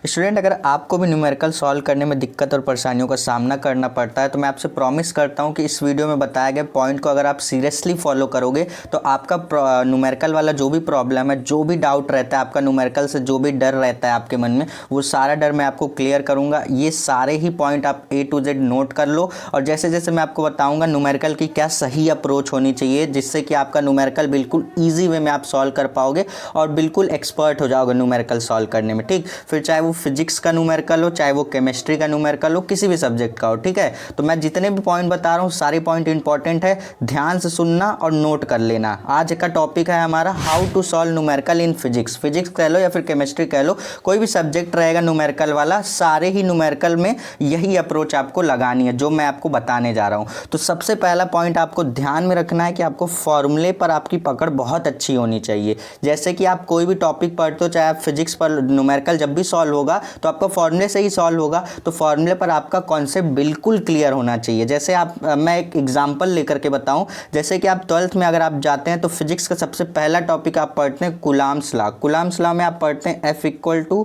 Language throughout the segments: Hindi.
स्टूडेंट, अगर आपको भी न्यूमेरिकल सॉल्व करने में दिक्कत और परेशानियों का सामना करना पड़ता है तो मैं आपसे प्रॉमिस करता हूं कि इस वीडियो में बताए गए पॉइंट को अगर आप सीरियसली फॉलो करोगे तो आपका न्यूमेरिकल वाला जो भी प्रॉब्लम है, जो भी डाउट रहता है आपका, न्यूमेरिकल से जो भी डर रहता है आपके मन में, वो सारा डर मैं आपको क्लियर करूँगा। ये सारे ही पॉइंट आप A to Z नोट कर लो और जैसे जैसे मैं आपको बताऊँगा न्यूमेरिकल की क्या सही अप्रोच होनी चाहिए जिससे कि आपका न्यूमेरिकल बिल्कुल ईजी वे में आप सॉल्व कर पाओगे और बिल्कुल एक्सपर्ट हो जाओगे न्यूमेरिकल सॉल्व करने में। ठीक, फिर चाहे वो फिजिक्स का न्यूमेरिकल हो, चाहे वो केमिस्ट्री का न्यूमेरिकल हो, किसी भी सब्जेक्ट का हो। ठीक है, तो मैं जितने भी पॉइंट बता रहा हूँ सारे पॉइंट इंपॉर्टेंट है, ध्यान से सुनना और नोट कर लेना। आज का टॉपिक है हमारा how to solve numerical in physics. Physics कह लो या फिर केमिस्ट्री कह लो, कोई भी सब्जेक्ट रहेगा न्यूमेरिकल वाला, सारे ही न्यूमेरिकल में यही अप्रोच आपको लगानी है जो मैं आपको बताने जा रहा हूँ। तो सबसे पहला पॉइंट आपको ध्यान में रखना है कि आपको फॉर्मूले पर आपकी पकड़ बहुत अच्छी होनी चाहिए। जैसे कि आप कोई भी टॉपिक पढ़ते हो, चाहे आप फिजिक्स पर न्यूमेरिकल जब भी सॉल्व होगा तो आपका फॉर्मूले से ही सॉल्व होगा, तो फॉर्मूले पर आपका कॉन्सेप्ट बिल्कुल क्लियर होना चाहिए। जैसे मैं एक एग्जांपल लेकर के बताऊं, जैसे कि आप 12th में अगर आप जाते हैं तो फिजिक्स का सबसे पहला टॉपिक आप पढ़ते हैं कूलॉम्स लॉ। कूलॉम्स लॉ में आप पढ़ते हैं F =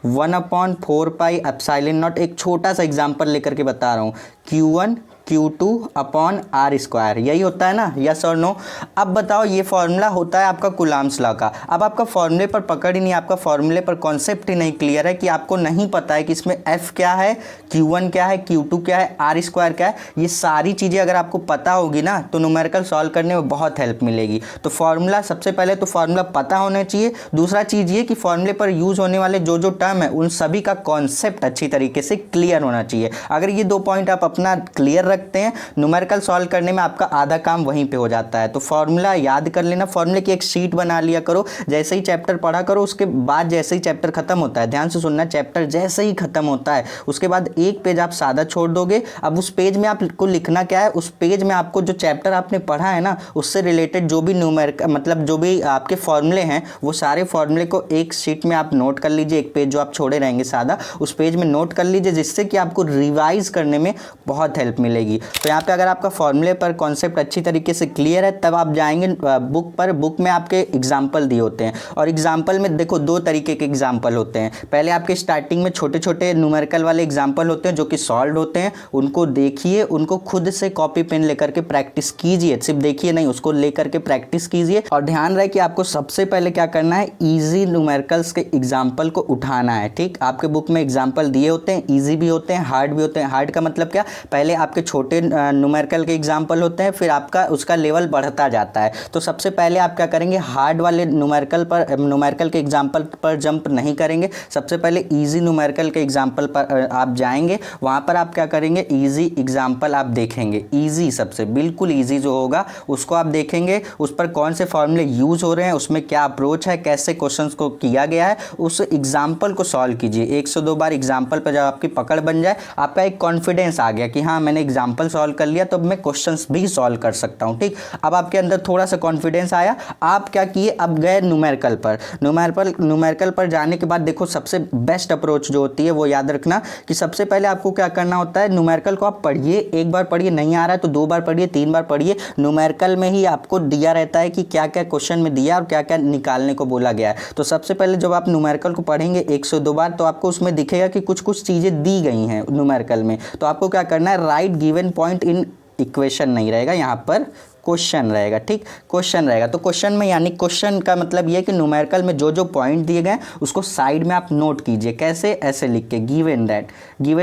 1/4 पाई एप्सिलॉन नॉट। एक छोटा सा एग्जांपल लेकर के बता रहा हूँ, Q1 Q2/r², यही होता है ना, यस और नो। अब बताओ, ये फॉर्मूला होता है आपका कूलॉम्स लॉ का। अब आपका फॉर्मूले पर पकड़ ही नहीं, आपका फॉर्मूले पर कॉन्सेप्ट ही नहीं क्लियर है कि आपको नहीं पता है कि इसमें F क्या है, Q1 क्या है, Q2 क्या है, r² क्या है। ये सारी चीज़ें अगर आपको पता होगी ना तो न्यूमेरिकल सॉल्व करने में बहुत हेल्प मिलेगी। तो फॉर्मूला, सबसे पहले तो फॉर्मूला पता होना चाहिए। दूसरा चीज़ ये कि फॉर्मूले पर यूज़ होने वाले जो जो टर्म है उन सभी का कॉन्सेप्ट अच्छी तरीके से क्लियर होना चाहिए। अगर ये दो पॉइंट आप अपना क्लियर रखते हैं, न्यूमेरिकल सॉल्व करने में आपका आधा काम वहीं पे हो जाता है। तो फॉर्मूला याद कर लेना, फॉर्मूले की एक शीट बना लिया करो, जैसे ही चैप्टर पढ़ा करो उसके बाद जैसे ही चैप्टर खत्म होता है, ध्यान से सुनना, चैप्टर जैसे ही खत्म होता है उसके बाद एक पेज आप सादा छोड़ दोगे। अब उस पेज में आपको लिखना क्या है, उस पेज में आपको जो चैप्टर आपने पढ़ा है ना उससे रिलेटेड जो भी न्यूमेरिकल, मतलब जो भी आपके फॉर्मूले हैं, वो सारे फॉर्मूले को एक शीट में आप नोट कर लीजिए। एक पेज जो आप छोड़े रहेंगे सादा, उस पेज में नोट कर लीजिए, जिससे कि आपको रिवाइज करने में बहुत हेल्प मिलेगी। तो यहाँ पे अगर आपका फॉर्मूले पर कॉन्सेप्ट अच्छी तरीके से क्लियर है तब आप जाएंगे बुक पर। बुक में आपके एग्जाम्पल दिए होते हैं और एग्जाम्पल में देखो दो तरीके के एग्जाम्पल होते हैं। पहले आपके स्टार्टिंग में छोटे छोटे न्यूमेरिकल वाले एग्जाम्पल होते हैं जो कि सॉल्व होते हैं, उनको देखिए, उनको खुद से कॉपी पेन लेकर के प्रैक्टिस कीजिए। सिर्फ देखिए नहीं, उसको लेकर के प्रैक्टिस कीजिए। और ध्यान रहे कि आपको सबसे पहले क्या करना है, ईजी न्यूमेरिकल्स के एग्जाम्पल को उठाना है। ठीक, आपके बुक में एग्जाम्पल दिए होते हैं, ईजी भी होते हैं, हार्ड भी होते हैं। हार्ड का मतलब क्या, पहले आपके छोटे न्यूमेरिकल के एग्जाम्पल होते हैं, फिर आपका उसका लेवल बढ़ता जाता है। तो सबसे पहले आप क्या करेंगे, हार्ड वाले न्यूमेरिकल के एग्जाम्पल पर जंप नहीं करेंगे, सबसे पहले इजी न्यूमेरिकल के एग्जाम्पल पर आप जाएंगे। वहाँ पर आप क्या करेंगे, इजी एग्जाम्पल आप देखेंगे, इजी सबसे बिल्कुल इजी जो होगा उसको आप देखेंगे, उस पर कौन से फॉर्मूले यूज हो रहे हैं, उसमें क्या अप्रोच है, कैसे क्वेश्चंस को किया गया है, उस एग्जाम्पल को सॉल्व कीजिए। 1 से 2 बार एग्जाम्पल पर जब आपकी पकड़ बन जाए, आपका एक कॉन्फिडेंस आ गया कि हाँ मैंने एग्जाम्पल सॉल्व कर लिया तो मैं क्वेश्चंस भी सॉल्व कर सकता हूं। ठीक, अब आपके अंदर थोड़ा सा कॉन्फिडेंस आया, आप क्या किए, अब गए न्यूमेरिकल पर। न्यूमेरिकल पर जाने के बाद देखो सबसे बेस्ट अप्रोच जो होती है वो याद रखना कि सबसे पहले आपको क्या करना होता है, न्यूमेरिकल को आप पढ़िए, एक बार पढ़िए, नहीं आ रहा है तो 2 बार पढ़िए, 3 बार पढ़िए। न्यूमेरिकल में ही आपको दिया रहता है कि क्या क्या क्वेश्चन में दिया और क्या क्या निकालने को बोला गया है। तो सबसे पहले जब आप न्यूमेरिकल को पढ़ेंगे 1 से 2 बार तो आपको उसमें दिखेगा कि कुछ कुछ चीज़ें दी गई हैं न्यूमेरिकल में। तो आपको क्या करना है, right given point in equation नहीं रहेगा, यहाँ पर क्वेश्चन रहेगा। ठीक, क्वेश्चन रहेगा। तो क्वेश्चन में, यानी क्वेश्चन का मतलब ये है कि न्यूमेरिकल में जो जो पॉइंट दिए गए उसको साइड में आप नोट कीजिए। कैसे, ऐसे लिख के गिवन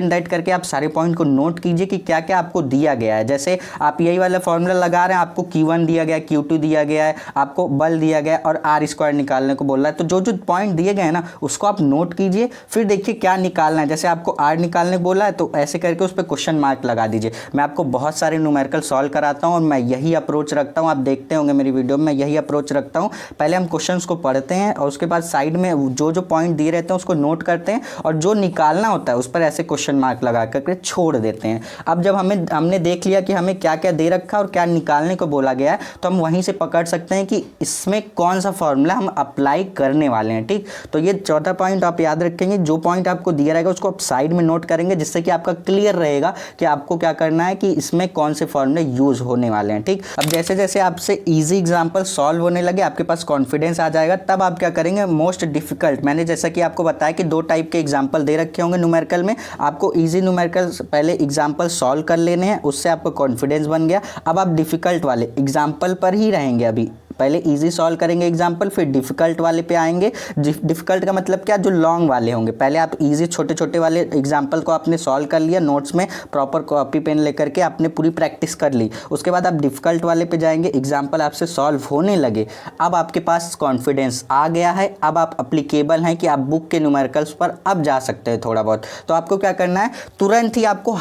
दैट करके आप सारे पॉइंट को नोट कीजिए कि क्या क्या आपको दिया गया है। जैसे आप यही वाला फॉर्मूला लगा रहे हैं, आपको Q1 दिया गया है, Q2 दिया गया है, आपको बल दिया गया है और r² निकालने को बोल रहा है। तो जो जो पॉइंट दिए गए हैं ना उसको आप नोट कीजिए, फिर देखिए क्या निकालना है। जैसे आपको r निकालने को बोला है तो ऐसे करके उस पर क्वेश्चन मार्क लगा दीजिए। मैं आपको बहुत सारे न्यूमेरिकल सॉल्व कराता हूँ और मैं यही अप्रोच रखता हूं, आप देखते होंगे मेरी वीडियो में यही अप्रोच रखता हूं। पहले हम क्वेश्चंस को पढ़ते हैं और उसके बाद साइड में जो जो पॉइंट दिए रहते हैं उसको नोट करते हैं और जो निकालना होता है उस पर ऐसे क्वेश्चन मार्क लगा करके छोड़ देते हैं। अब जब हमने देख लिया कि हमें क्या क्या दे रखा और क्या निकालने को बोला गया है तो हम वहीं से पकड़ सकते हैं कि इसमें कौन सा फॉर्मूला हम अप्लाई करने वाले हैं। ठीक, तो ये चौथा पॉइंट आप याद रखेंगे, जो पॉइंट आपको दिया रहेगा उसको आप साइड में नोट करेंगे, जिससे कि आपका क्लियर रहेगा कि आपको क्या करना है कि इसमें कौन से फॉर्मूले यूज होने वाले हैं। ठीक, अब जैसे जैसे आपसे ईजी एग्जाम्पल सॉल्व होने लगे, आपके पास कॉन्फिडेंस आ जाएगा, तब आप क्या करेंगे मोस्ट डिफिकल्ट, मैंने जैसा कि आपको बताया कि 2 टाइप के एग्जाम्पल दे रखे होंगे न्यूमेरिकल में, आपको ईजी न्यूमेरिकल पहले एग्जाम्पल सॉल्व कर लेने हैं, उससे आपको कॉन्फिडेंस बन गया। अब आप डिफिकल्ट वाले एग्जाम्पल पर ही रहेंगे, अभी पहले इजी सॉल्व करेंगे एग्जाम्पल, फिर डिफिकल्ट वाले पे आएंगे। डिफिकल्ट का मतलब क्या, जो लॉन्ग वाले होंगे। पहले आप इजी छोटे छोटे वाले एग्जाम्पल को आपने सॉल्व कर लिया, नोट्स में प्रॉपर कॉपी पेन लेकर के आपने पूरी प्रैक्टिस कर ली, उसके बाद आप डिफिकल्ट वाले पे जाएंगे, एग्जाम्पल आपसे सॉल्व होने लगे, अब आपके पास कॉन्फिडेंस आ गया है, अब आप अप्लीकेबल हैं कि आप बुक के न्यूमेरिकल्स पर अब जा सकते हैं थोड़ा बहुत। तो आपको क्या करना है, तुरंत ही आपको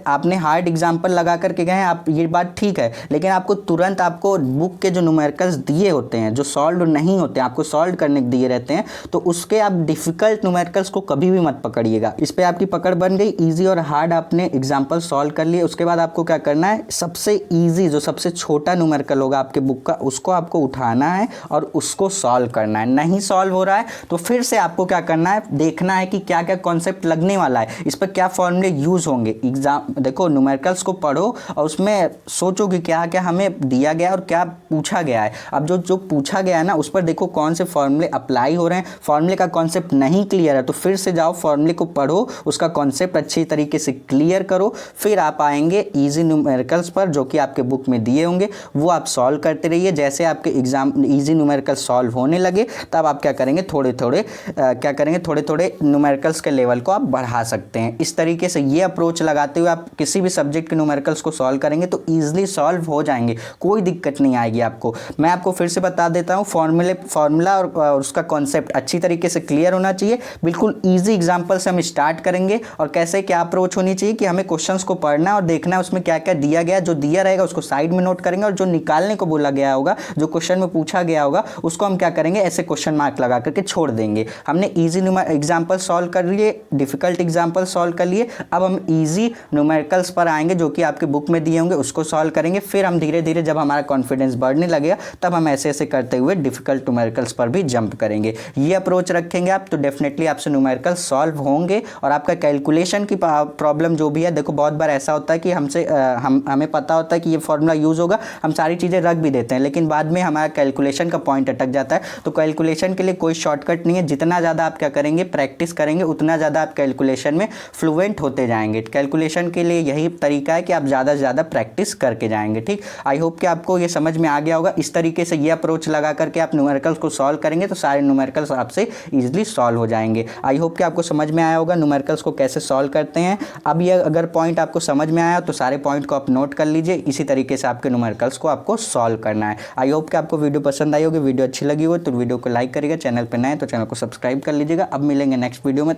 आपने हार्ड एग्जाम्पल लगा करके गए हैं आप, ये बात ठीक है, लेकिन आपको तुरंत आपको बुक के जो न्यूमेरिकल्स दिए होते हैं, जो सॉल्व नहीं होते हैं, आपको सॉल्व करने दिए रहते हैं, तो उसके आप डिफिकल्ट न्यूमेरिकल्स को कभी भी मत पकड़िएगा। इस पे आपकी पकड़ बन गई, इजी और हार्ड आपने एग्जांपल सॉल्व कर लिए। उसके बाद आपको क्या करना है, सबसे इजी जो सबसे छोटा न्यूमेरिकल होगा आपके बुक का, उसको आपको उठाना है और उसको सॉल्व करना है। नहीं सॉल्व हो रहा है तो फिर से आपको क्या करना है, देखना है कि क्या क्या कॉन्सेप्ट लगने वाला है, इस पर क्या फॉर्मूले यूज होंगे। देखो न्यूमेरिकल्स को पढ़ो और उसमें सोचो कि क्या क्या हमें दिया गया और क्या पूछा गया है। अब जो पूछा गया है ना, उस पर देखो कौन से फॉर्मूले अप्लाई हो रहे हैं। फॉर्मूले का कॉन्सेप्ट नहीं क्लियर है तो फिर से जाओ फॉर्मूले को पढ़ो, उसका कॉन्सेप्ट अच्छी तरीके से क्लियर करो, फिर आप आएंगे इजी न्यूमेरिकल्स पर जो कि आपके बुक में दिए होंगे, वो आप सॉल्व करते रहिए। जैसे आपके एग्जाम इजी न्यूमेरिकल सॉल्व होने लगे, तब आप क्या करेंगे, थोड़े थोड़े न्यूमेरिकल्स के लेवल को आप बढ़ा सकते हैं। इस तरीके से ये अप्रोच लगाते हुए आप किसी भी सब्जेक्ट के न्यूमेरिकल्स को सॉल्व करेंगे तो ईजिली सॉल्व हो जाएंगे, कोई दिक्कत नहीं आएगी आपको। मैं आपको फिर से बता देता हूँ, फॉर्मूला और उसका कॉन्सेप्ट अच्छी तरीके से क्लियर होना चाहिए। बिल्कुल इजी एग्जांपल से हम स्टार्ट करेंगे और कैसे क्या अप्रोच होनी चाहिए कि हमें क्वेश्चंस को पढ़ना और देखना है उसमें क्या क्या दिया गया, जो दिया रहेगा उसको साइड में नोट करेंगे और जो निकालने को बोला गया होगा, जो क्वेश्चन में पूछा गया होगा, उसको हम क्या करेंगे, ऐसे क्वेश्चन मार्क लगा करके छोड़ देंगे। हमने ईजी एग्जाम्पल सॉल्व कर लिए, डिफिकल्ट एग्जाम्पल सॉल्व कर लिए, अब हम ईजी न्यूमेरिकल्स पर आएंगे जो कि आपके बुक में दिए होंगे, उसको सॉल्व करेंगे। फिर हम धीरे धीरे जब हमारा कॉन्फिडेंस बढ़ने लगेगा तब हम ऐसे ऐसे करते हुए डिफिकल्ट न्यूमेरिकल्स पर भी जंप करेंगे। ये अप्रोच रखेंगे आप तो डेफिनेटली आपसे न्यूमेरिकल सॉल्व होंगे। और आपका कैलकुलेशन की प्रॉब्लम जो भी है, देखो बहुत बार ऐसा होता है कि हमें पता होता है कि ये फॉर्मूला यूज़ होगा, हम सारी चीज़ें रख भी देते हैं, लेकिन बाद में हमारा कैलकुलेशन का पॉइंट अटक जाता है। तो कैलकुलेशन के लिए कोई शॉर्टकट नहीं है, जितना ज़्यादा आप क्या करेंगे, प्रैक्टिस करेंगे, उतना ज़्यादा आप कैलकुलेशन में फ्लुएंट होते जाएंगे। कैलकुलेशन के लिए यही तरीका है कि आप ज़्यादा से ज़्यादा प्रैक्टिस करके जाएंगे। ठीक, आई होप कि आपको ये समझ में आ गया होगा। इस तरीके से ये अप्रोच लगा करके आप न्यूमेरिकल्स को सॉल्व करेंगे तो सारे न्यूमेरिकल्स आपसे इजीली सॉल्व हो जाएंगे। आई होप कि आपको समझ में आया होगा न्यूमेरिकल्स को कैसे सॉल्व करते हैं। अब ये अगर पॉइंट आपको समझ में आया तो सारे पॉइंट को आप नोट कर लीजिए, इसी तरीके से आपके न्यूमेरिकल्स को आपको सॉल्व करना है। आई होप कि आपको वीडियो पसंद आई होगी, वीडियो अच्छी लगी हो तो वीडियो को लाइक करिएगा, चैनल पर नए तो चैनल को सब्सक्राइब कर लीजिएगा। अब मिलेंगे नेक्स्ट वीडियो में।